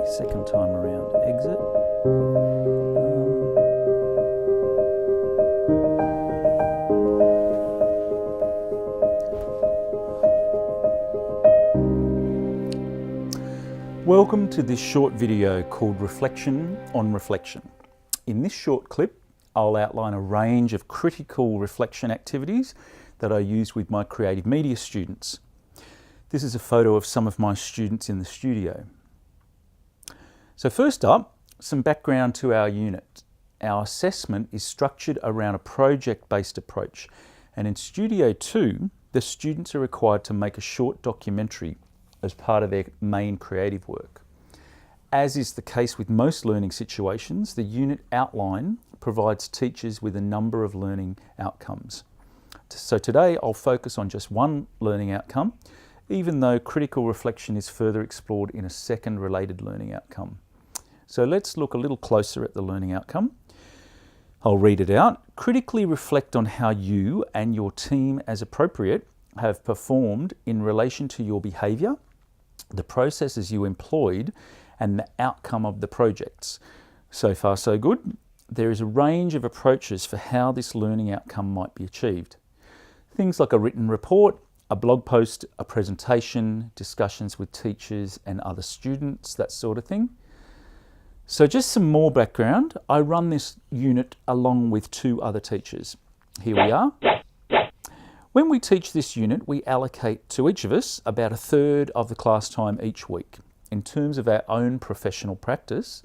second time around. Exit. Welcome to this short video called Reflection on Reflection. In this short clip, I'll outline a range of critical reflection activities that I use with my creative media students. This is a photo of some of my students in the studio. So first up, some background to our unit. Our assessment is structured around a project-based approach, and in Studio 2, the students are required to make a short documentary as part of their main creative work. As is the case with most learning situations, the unit outline provides teachers with a number of learning outcomes. So today I'll focus on just one learning outcome, even though critical reflection is further explored in a second related learning outcome. So let's look a little closer at the learning outcome. I'll read it out. Critically reflect on how you and your team, as appropriate, have performed in relation to your behaviour, the processes you employed, and the outcome of the projects. So far, so good. There is a range of approaches for how this learning outcome might be achieved. Things like a written report, a blog post, a presentation, discussions with teachers and other students, that sort of thing. So just some more background. I run this unit along with two other teachers. Here we are. When we teach this unit, we allocate to each of us about a third of the class time each week. In terms of our own professional practice,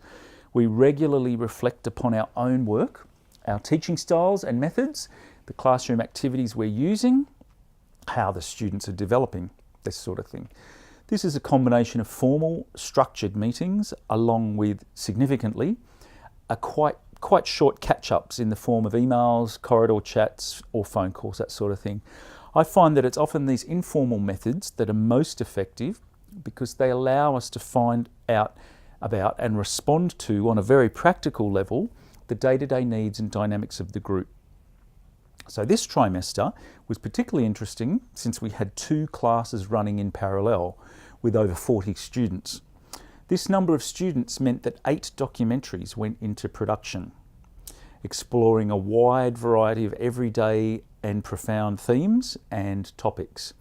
we regularly reflect upon our own work, our teaching styles and methods, the classroom activities we're using, how the students are developing, this sort of thing. This is a combination of formal, structured meetings, along with, significantly, a quite short catch-ups in the form of emails, corridor chats, or phone calls, that sort of thing. I find that it's often these informal methods that are most effective because they allow us to find out about and respond to, on a very practical level, the day-to-day needs and dynamics of the group. So this trimester was particularly interesting since we had two classes running in parallel with over 40 students. This number of students meant that 8 documentaries went into production, exploring a wide variety of everyday and profound themes and topics.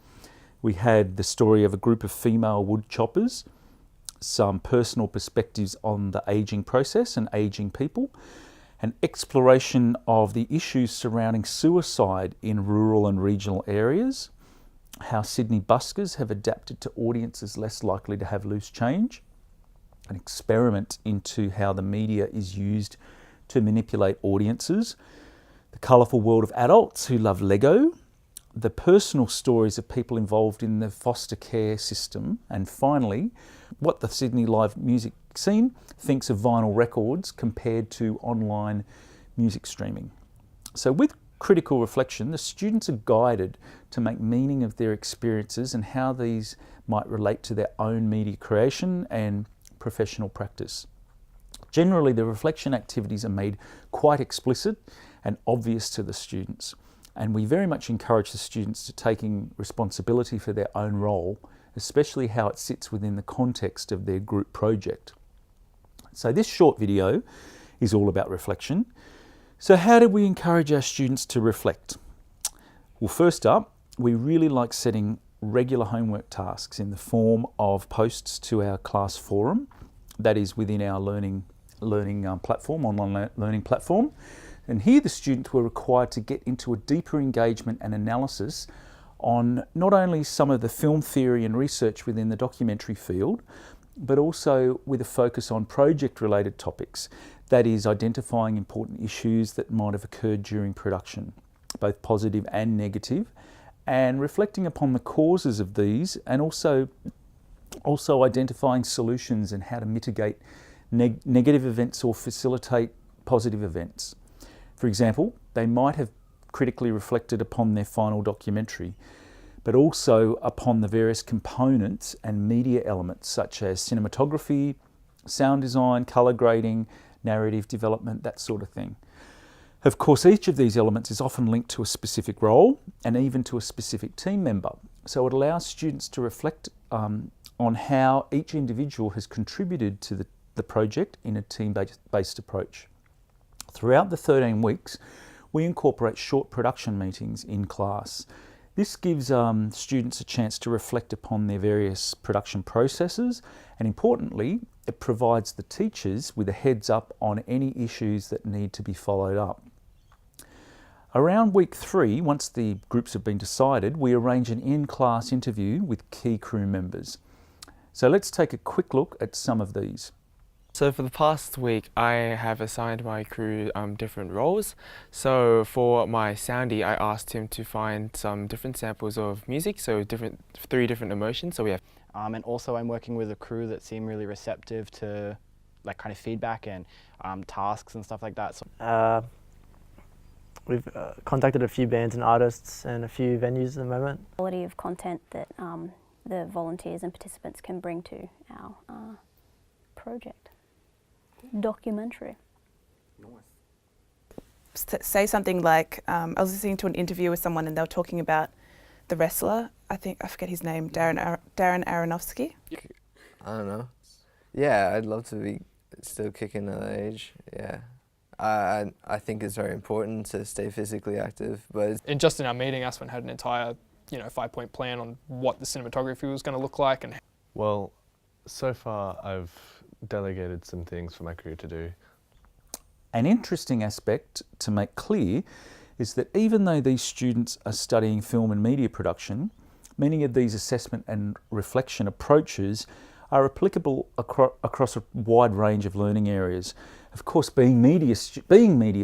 We had the story of a group of female wood choppers, some personal perspectives on the ageing process and ageing people, an exploration of the issues surrounding suicide in rural and regional areas, how Sydney buskers have adapted to audiences less likely to have loose change, an experiment into how the media is used to manipulate audiences, the colourful world of adults who love Lego, the personal stories of people involved in the foster care system, and finally, what the Sydney live music scene thinks of vinyl records compared to online music streaming. So with critical reflection, the students are guided to make meaning of their experiences and how these might relate to their own media creation and professional practice. Generally, the reflection activities are made quite explicit and obvious to the students, and we very much encourage the students to taking responsibility for their own role, especially how it sits within the context of their group project. So this short video is all about reflection. So how do we encourage our students to reflect? Well, first up, we really like setting regular homework tasks in the form of posts to our class forum, that is within our learning platform, online learning platform. And here the students were required to get into a deeper engagement and analysis on not only some of the film theory and research within the documentary field, but also with a focus on project-related topics, that is identifying important issues that might have occurred during production, both positive and negative, and reflecting upon the causes of these, and also identifying solutions and how to mitigate negative events or facilitate positive events. For example, they might have critically reflected upon their final documentary, but also upon the various components and media elements such as cinematography, sound design, colour grading, narrative development, that sort of thing. Of course, each of these elements is often linked to a specific role and even to a specific team member. So it allows students to reflect on how each individual has contributed to the project in a team-based approach. Throughout the 13 weeks, we incorporate short production meetings in class. This gives students a chance to reflect upon their various production processes, and importantly, it provides the teachers with a heads up on any issues that need to be followed up. Around week 3, once the groups have been decided, we arrange an in-class interview with key crew members. So let's take a quick look at some of these. So for the past week, I have assigned my crew different roles. So for my soundy, I asked him to find some different samples of music, so 3 different emotions. So we have. And also I'm working with a crew that seem really receptive to like kind of feedback and tasks and stuff like that. So we've contacted a few bands and artists and a few venues at the moment. Quality of content that the volunteers and participants can bring to our project. Documentary. Say something like, I was listening to an interview with someone and they were talking about the wrestler, I forget his name, Darren Aronofsky. I don't know. Yeah, I'd love to be still kicking at that age, yeah. I think it's very important to stay physically active, but... Just in our meeting, Aspen had an entire, 5-point plan on what the cinematography was going to look like. And well, so far I've delegated some things for my crew to do. An interesting aspect to make clear is that even though these students are studying film and media production, many of these assessment and reflection approaches are applicable across a wide range of learning areas. Of course, being media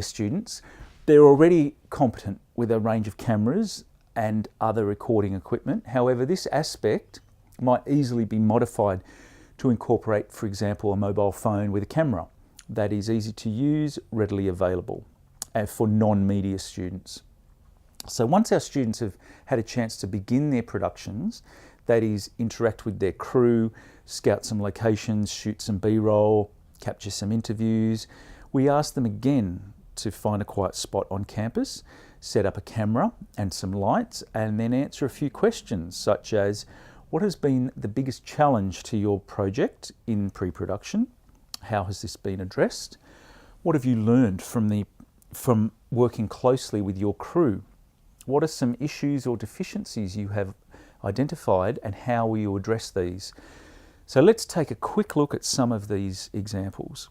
students, they're already competent with a range of cameras and other recording equipment. However, this aspect might easily be modified to incorporate, for example, a mobile phone with a camera that is easy to use, readily available for non-media students. So once our students have had a chance to begin their productions, that is, interact with their crew, scout some locations, shoot some B-roll, capture some interviews, we ask them again to find a quiet spot on campus, set up a camera and some lights, and then answer a few questions such as, what has been the biggest challenge to your project in pre-production? How has this been addressed? What have you learned from working closely with your crew? What are some issues or deficiencies you have identified, and how will you address these? So let's take a quick look at some of these examples.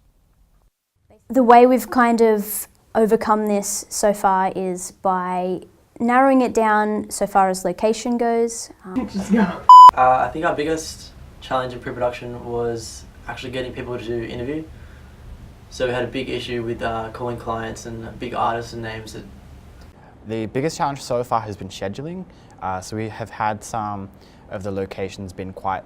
The way we've kind of overcome this so far is by narrowing it down so far as location goes. I think our biggest challenge in pre-production was actually getting people to interview. So we had a big issue with calling clients and big artists and names. The biggest challenge so far has been scheduling. So we have had some of the locations been quite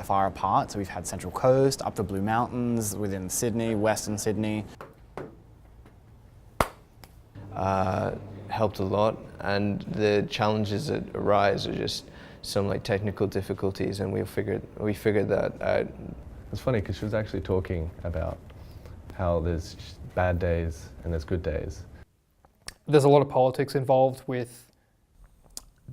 far apart. So we've had Central Coast, up the Blue Mountains, within Sydney, Western Sydney. Helped a lot, and the challenges that arise are just some technical difficulties, and we figured that out. It's funny because she was actually talking about how there's bad days and there's good days. there's a lot of politics involved with.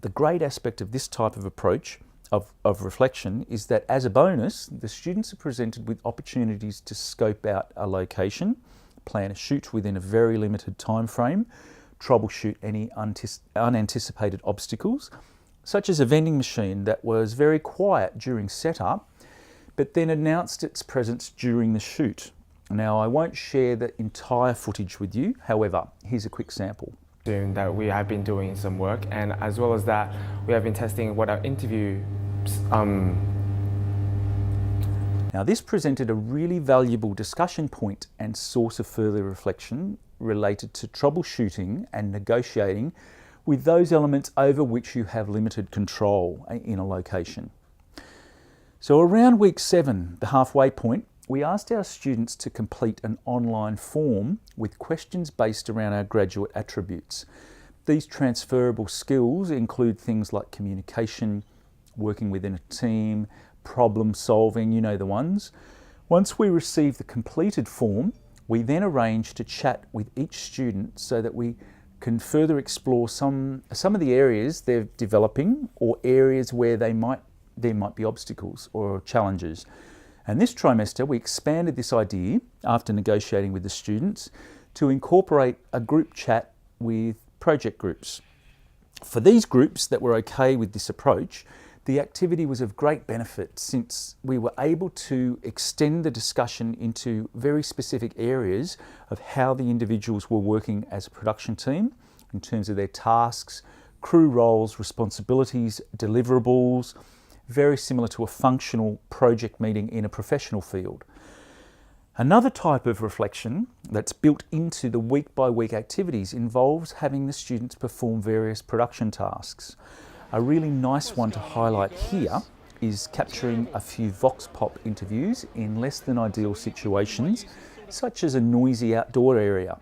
The great aspect of this type of approach of reflection is that as a bonus, the students are presented with opportunities to scope out a location, plan a shoot within a very limited time frame, troubleshoot any unanticipated obstacles, such as a vending machine that was very quiet during setup, but then announced its presence during the shoot. Now, I won't share the entire footage with you, however, here's a quick sample. That we have been doing some work, and as well as that, we have been testing what our interview. Now, this presented a really valuable discussion point and source of further reflection related to troubleshooting and negotiating with those elements over which you have limited control in a location. So around week 7, the halfway point, we asked our students to complete an online form with questions based around our graduate attributes. These transferable skills include things like communication, working within a team, problem solving, you know the ones. Once we received the completed form, We then arrange to chat with each student so that we can further explore some of the areas they're developing or areas where there might be obstacles or challenges. And this trimester we expanded this idea after negotiating with the students to incorporate a group chat with project groups. For these groups that were okay with this approach, the activity was of great benefit since we were able to extend the discussion into very specific areas of how the individuals were working as a production team in terms of their tasks, crew roles, responsibilities, deliverables, very similar to a functional project meeting in a professional field. Another type of reflection that's built into the week-by-week activities involves having the students perform various production tasks. A really nice one to highlight here is capturing a few vox pop interviews in less than ideal situations, such as a noisy outdoor area.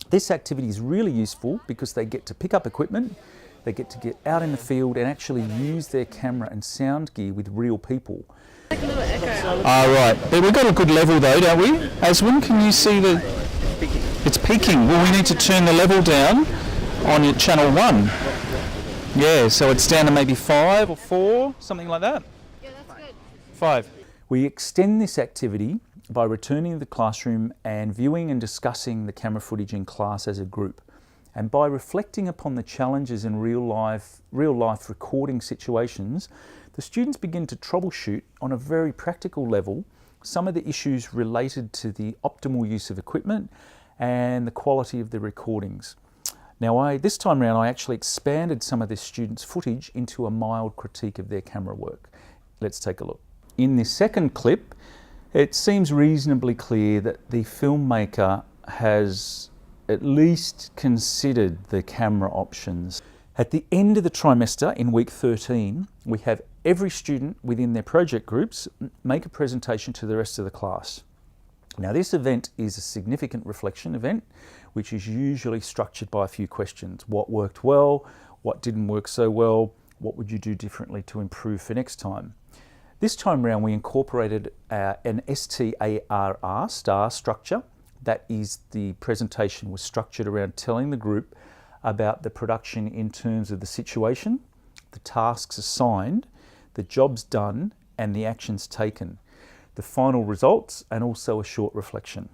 This activity is really useful because they get to pick up equipment, they get to get out in the field and actually use their camera and sound gear with real people. Right, but we've got a good level though, don't we? Aswin, can you see the... It's peaking. Well, we need to turn the level down on your channel 1. Yeah, so it's down to maybe 5 or 4, something like that. Yeah, that's good. 5. We extend this activity by returning to the classroom and viewing and discussing the camera footage in class as a group. And by reflecting upon the challenges in real life recording situations, the students begin to troubleshoot on a very practical level some of the issues related to the optimal use of equipment and the quality of the recordings. Now, this time around, I actually expanded some of the students' footage into a mild critique of their camera work. Let's take a look. In this second clip, it seems reasonably clear that the filmmaker has at least considered the camera options. At the end of the trimester, in week 13, we have every student within their project groups make a presentation to the rest of the class. Now, this event is a significant reflection event, which is usually structured by a few questions. What worked well? What didn't work so well? What would you do differently to improve for next time? This time around, we incorporated an STARR, STAR structure. That is, the presentation was structured around telling the group about the production in terms of the situation, the tasks assigned, the jobs done, and the actions taken, the final results, and also a short reflection.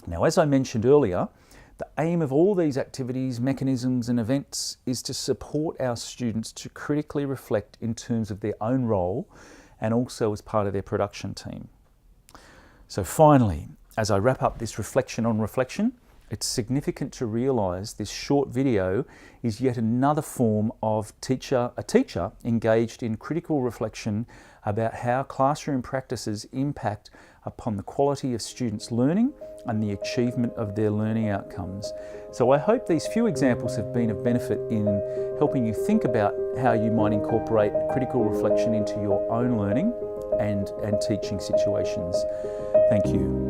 Now, as I mentioned earlier, the aim of all these activities, mechanisms, and events is to support our students to critically reflect in terms of their own role and also as part of their production team. So finally, as I wrap up this reflection on reflection, it's significant to realise this short video is yet another form of a teacher engaged in critical reflection about how classroom practices impact upon the quality of students' learning and the achievement of their learning outcomes. So I hope these few examples have been of benefit in helping you think about how you might incorporate critical reflection into your own learning and teaching situations. Thank you.